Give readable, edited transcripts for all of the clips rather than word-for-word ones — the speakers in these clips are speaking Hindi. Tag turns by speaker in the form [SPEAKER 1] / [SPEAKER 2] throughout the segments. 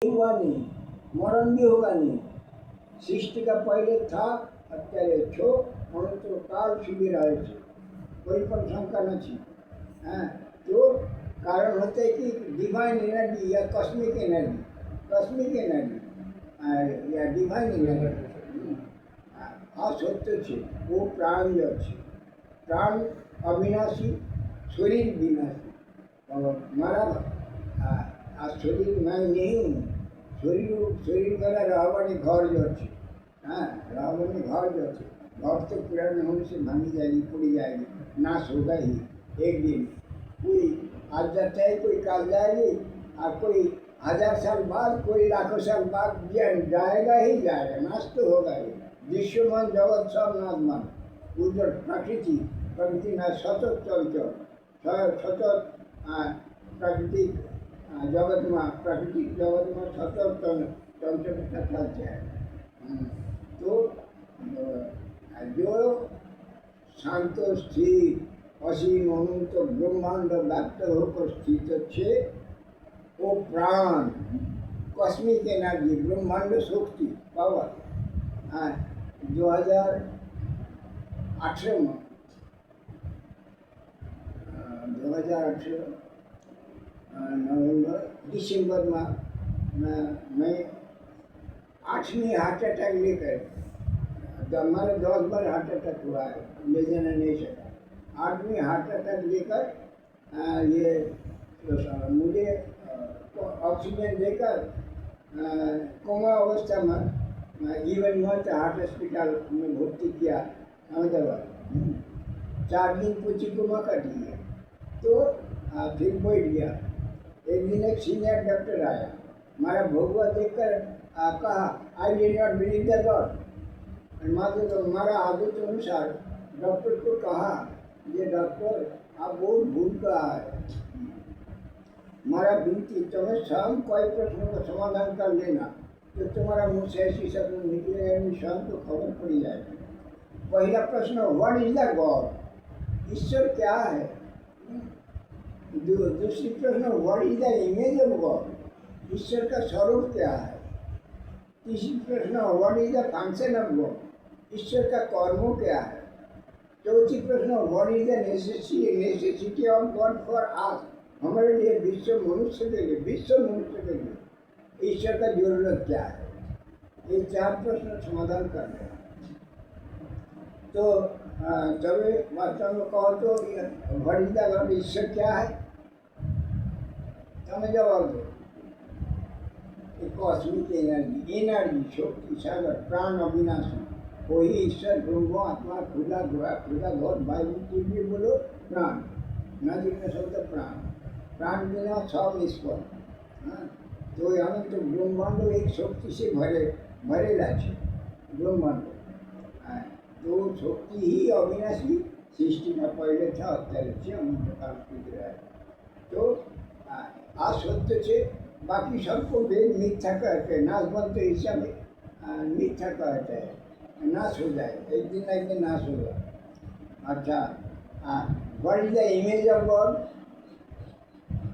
[SPEAKER 1] हुआ नहीं, मरण भी होगा नहीं। सृष्टि का पहले था, અત્યારે છો, હવે તો કાળ સુધી રહે છે, કોઈ પણ શંકા નથી। हाँ, तो कारण होता है कि डिवाइन एनर्जी या कॉस्मिक एनर्जी या डिवाइन एनर्जी आ सत्य છે, वो प्राण जो છે, प्राण अविनाशी, शरीर विनाशी। मारा आ शरीर मैं नहीं हूँ, शरीर मेरा रहवानी घर जो है। हाँ, रहवानी घर जो है, घर तो पुराने होने से भांगी जाएगी, पुड़ी जाएगी, नाश होगा ही एक दिन। कोई आज जाता है, कोई कल जाएगी, और कोई 1000 साल बाद, कोई लाखों साल बाद जाएगा ही जाएगा, नाश तो होगा ही। विश्वमान जगत सब नाशमान, उधर प्रकृति ना सतत चलचल, सतत प्राकृतिक जगत में सतत चंचलता चलते हैं। तो जो शांत स्थिर असीम अनंत ब्रह्मांड व्याप्त होकर स्थित है, वो प्राण कॉस्मिक एनर्जी, ब्रह्मांड शक्ति पावर 2018 में 2018 नवंबर दिसंबर में मैं 8वीं हार्ट अटैक लेकर, हमारे 10 बार हार्ट अटैक हुआ है, ले जाना नहीं सका। 8वीं हार्ट अटैक लेकर ये मुझे ऑक्सीजन देकर कोमा अवस्था में इवन मत हार्ट हॉस्पिटल में भर्ती किया अहमदाबाद। 4 दिन पूछी कोमा कट लिया, तो फिर बैठ गया। एक दिन एक सीनियर डॉक्टर आया, हमारा भगवा देखकर कहा, I did not believe the God. मात्र तो हमारा आदत अनुसार डॉक्टर को कहा, ये डॉक्टर आप बहुत भूल कहा है, हमारा विनती तुम्हें स्वयं कोई प्रश्न का समाधान कर लेना, तो तुम्हारा मुँह से ऐसी शब्द निकलेगा, स्वयं को खबर पड़ी जाएगी। पहला प्रश्न, व्हाट इज द गॉड, ईश्वर क्या है। दूसरी प्रश्न, what is the image of God, ईश्वर का स्वरूप क्या है। तीसरी प्रश्न, what is the function of God, ईश्वर का कर्म क्या है। चौथी प्रश्न, what is the necessity of God for us, हमारे लिए विश्व मनुष्य के लिए ईश्वर का जरूरत क्या है। ये 4 प्रश्न समाधान करने हैं। तो जब वास्तव में कहो तो व्हाट इज द गॉड, ईश्वर क्या है, તમે જવાબ દો। कॉस्मिक एनर्जी शक्ति सागर प्राण अविनाशी, कोई ईश्वर ब्रह्म आत्मा खुदा घोर वायु भी बोलो प्राण, न जितने शब्द प्राण, प्राण बिना सब ईश्वर। हाँ, तो अनंत ब्रह्मांड एक शक्ति से भरेला है ब्रह्मांड। तो शक्ति ही अविनाशी, सृष्टि में पहले था, અત્યારે છે, અનંત કાળ સુધી રહે। तो आ सत्य से बाकी सबको वेद मिथ्या कहते हैं, नाश बनते हिसाब मिथ्या कहते हैं, नाश हो जाए, एक दिन ना एक दिन नाश होगा। अच्छा, what is the image of God,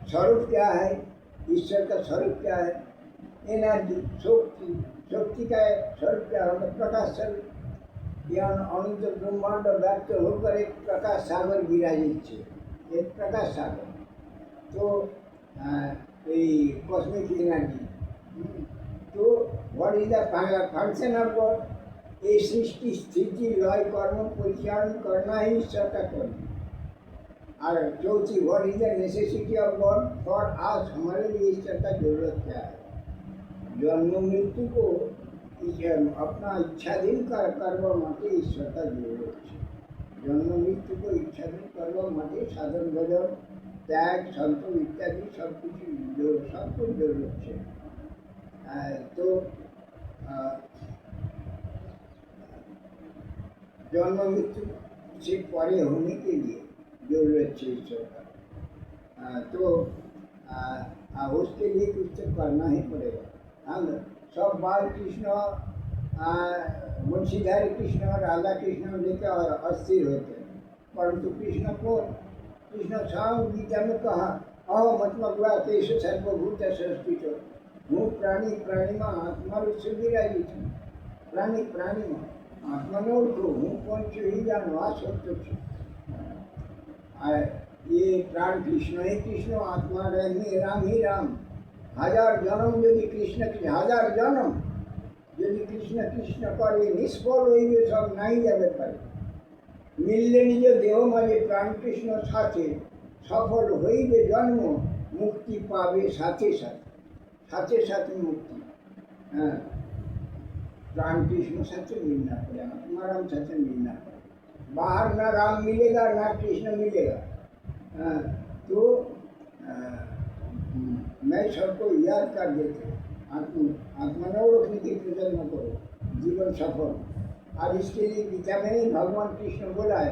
[SPEAKER 1] स्वरूप क्या है, ईश्वर का स्वरूप क्या है। एनर्जी शक्ति का स्वरूप क्या है, प्रकाश स्वरूप। यह अनंत ब्रह्मांड व्याप्त होकर एक प्रकाश सागर विराजित है, एक प्रकाश सागर। तो कॉस्मिक एनर्जी। तो what is the function of God, ये सृष्टि स्थिति लय कर्म परिचालन करना ही ईश्वर का कर्म। और चौथी, what is the necessity of God for us, हमारे लिए ईश्वर का जरूरत क्या है। जन्म मृत्यु को अपना इच्छाधीन करवा माटे ईश्वर का जरूरत है। जन्म मृत्यु को इच्छाधीन करवा माटे साधन भजन त्याग संतोष इत्यादि सब कुछ जरूरत है। तो जन्म मृत्यु से परे होने के लिए जरूरत है ईश्वर का। तो उसके लिए कुछ तो करना ही पड़ेगा। हम सब बाल कृष्ण मुंशीधारी कृष्ण राधा कृष्ण लेकर अस्थिर होते हैं, परंतु कृष्ण को स्वयं गीता में कहा, अहो मतलब हुआ तेज सर्वभूत संस्कृत, हूँ પ્રાણીમાં આત્માનું સુધીરાજી છું. પ્રાણીમાં આત્માને ઓળખું, હું કોણ છું એ જાણું, આ સત્ય છે. ये प्राण कृष्ण ही कृष्ण, आत्मा राम ही राम. हजार जन्म यदि कृष्ण हजार जन्म यदि कृष्ण कृष्ण करे निष्फल হইবে সব নাই যাবে পারে. মিললে নিজ দেহ মাঝে প্রাণ কৃষ্ণ সাথে সফল হইবে জন্ম, মুক্তি পাবে সাথে সাথে সাথে মুক্তি. হ্যাঁ, प्राण कृष्ण साथ मिलना पड़ेगा, आत्माराम साथ मिलना पड़ेगा. बाहर ना राम मिलेगा ना कृष्ण मिलेगा. तो मैं सबको याद कर देते, आत्मा ने ओळखने की प्रयत्न करो, जीवन सफल. और इसके लिए गीता में ही भगवान कृष्ण बोला है,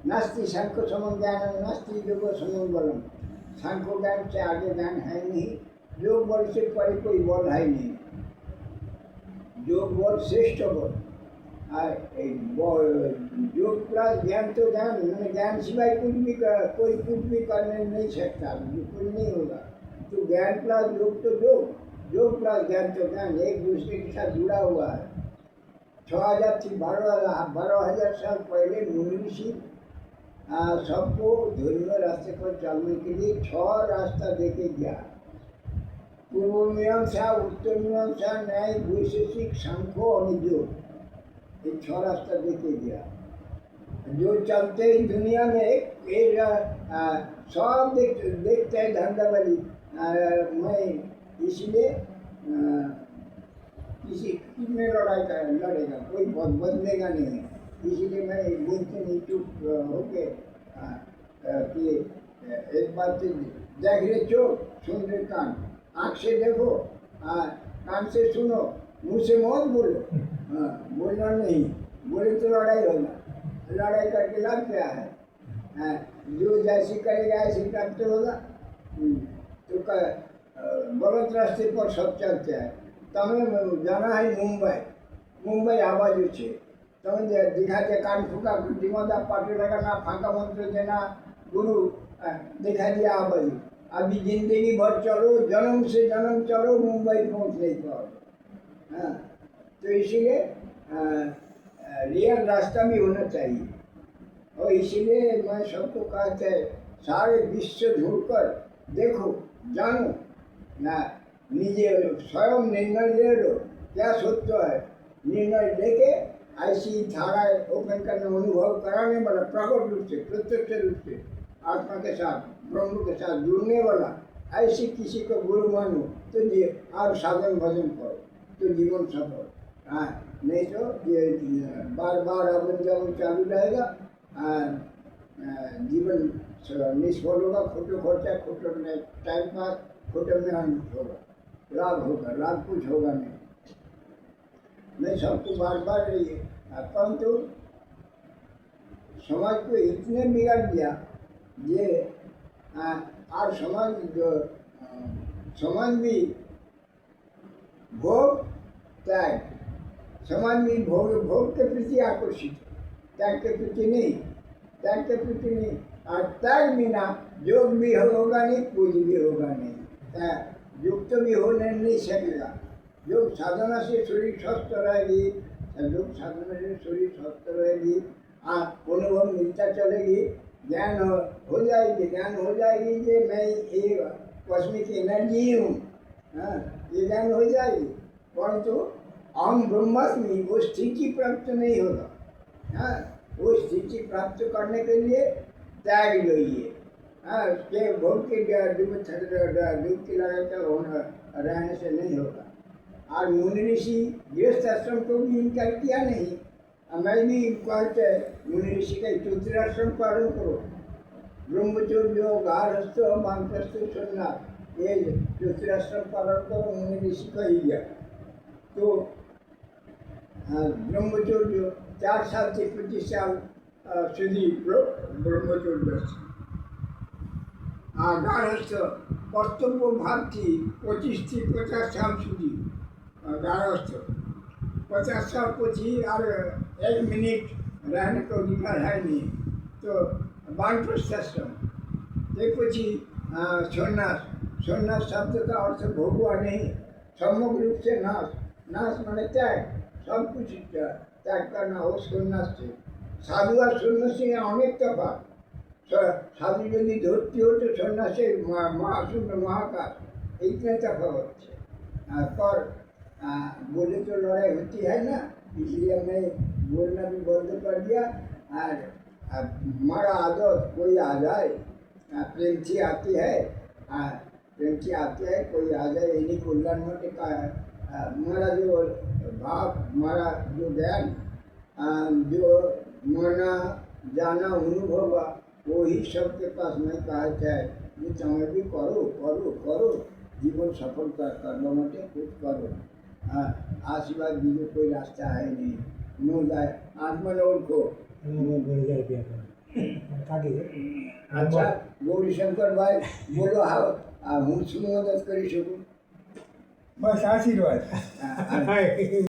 [SPEAKER 1] नास्ति सांख्य समम ज्ञान नास्ति योग समम बलम. सांख्य ज्ञान से आगे ज्ञान है नहीं, योग बल से परे कोई बल है नहीं. योग बल श्रेष्ठ बल. योग प्लस ज्ञान तो ज्ञान, ज्ञान सिवाय कोई कुछ भी करने नहीं सकता, कुछ नहीं होगा. तो ज्ञान प्लस योग तो योग प्लस ज्ञान तो ज्ञान एक दूसरे के साथ जुड़ा हुआ है. 6000 से 12,000 साल पहले मुनि ऋषि सबको धर्म रास्ते पर चलने के लिए 6 रास्ता देके गया. पूर्व मीमांसा, उत्तर मीमांसा, न्याय, वैशेषिक, सांख्य और योग, ये 6 रास्ता देके गया. जो चलते ही दुनिया में एक सब देखते हैं धंधावाली. मैं इसलिए किसी में लड़ाई लड़ेगा, कोई बदलेगा नहीं. इसलिए मैं बोलते नहीं, चुप होके कि एक बात देख रहे चोख, सुन रहे कान. आँख से देखो, कान से सुनो, मुँह से मत बोलो. बोलना नहीं, बोले तो लड़ाई होगा. लड़ाई करके लाभ क्या है? जो जैसी करेगा ऐसी प्राप्त होगा. तो गलत रास्ते पर सब चलते हैं. तमें जाना है मुंबई आवाज છે. તમે दिखाते कान फूका दिमाग पाटे लगाना, फांका मंत्र देना, गुरु दिखा दिया आवाज. अभी जिंदगी भर चलो, जन्म से जन्म चलो, मुंबई पहुँच नहीं पाओ. हाँ, तो इसीलिए रियल रास्ता भी होना चाहिए. और इसीलिए मैं सबको कहते हैं, सारे विश्व ढूंढकर देखो, जानो ना, निजे स्वयं निर्णय ले लो क्या सत्य है. निर्णय लेके ऐसी धारा ओपन करने, अनुभव कराने वाला, प्रकट रूप से प्रत्यक्ष रूप से आत्मा के साथ ब्रह्म के साथ जुड़ने वाला ऐसी किसी को गुरु मानो तो ये और साधन भजन करो तो जीवन सफल. हाँ, नहीं तो ये बार बार अपन जब चालू रहेगा, जीवन निष्फल होगा. खोटो खर्चा, खोटो टाइम पास, खोटो मेहनत होगा, लाभ होगा, लाभ कुछ होगा नहीं. मैं सबको बार बार रहिए, परंतु समाज को इतने बिगाड़ दिया ये. और समाज भी भोग त्याग, समाज भी भोग के प्रति आकर्षित, त्याग के प्रति नहीं. और त्याग बिना योग भी होगा नहीं, कुछ भी होगा नहीं. युक्त भी होने नहीं सकेगा. योग साधना से शरीर स्वस्थ रहेगी, योग साधना से शरीर स्वस्थ रहेगी, अनुभव मिलता चलेगी, ज्ञान हो जाएगी. कि मैं ये कॉस्मिक एनर्जी हूँ, ये ज्ञान हो जाएगी. परंतु अहम ब्रह्मास्मि वो स्थिति प्राप्त नहीं होगा. वो स्थिति प्राप्त करने के लिए त्याग लोइए. के भोग के डुबकी लगाकर रहने से नहीं होगा. और मुनि ऋषि गृहस्थ आश्रम को भी इनकार किया नहीं. मैं भी कहते मुनि ऋषि का चतुराश्रम पालन करो, ब्रह्मचर्य, गारहस्थ, वानप्रस्थ, सन्यास, ये चतुराश्रम पालन करो. मुनि ऋषि कही गया. तो ब्रह्मचर्य 4 साल से 25 साल સુધી ब्रह्मचर्य. गारहस्थ कर्तव्य भाव थी 25 થી 50 साल સુધી गारहस्थ. 50 साल પછી और 1 मिनट रहने को अधिकार है नहीं. तो वानप्रस्थ आश्रम, તે પછી સન્યાસ. સન્યાસ શબ્દ का अर्थ भोगवा नहीं, समग्र रूप से नाश। नाश माने त्याग, सब कुछ त्याग करना हो सन्यास से। साधु और सन्यासी में अनेक तफात। साधु यदि धोती हो तो सन्यासी महाशून्य महाकाश, इतने तफावत है। पर बोले तो लड़ाई होती है ना, इसलिए मैं बोलना भी बंद कर दिया। और हमारा आदत कोई आ जाए, प्रेम से आती है, प्रेम से आती है, कोई आ जाए इन्हीं कल्याण में का हमारा जो भाव, हमारा जो ज्ञान, जो माना जाना अनुभव, वो ही सबके पास नहीं कहा जाए ये तुम्हें भी करो करो करो, जीवन सफल करने में कुछ करो। आशीर्वाद बीजो कोई रास्ता है नहीं। नो जाए आत्मन ओळखो। अच्छा गौरीशंकर भाई बोलो, हाँ हूँ શું મદદ કરી શકું?
[SPEAKER 2] બસ આશીર્વાદ.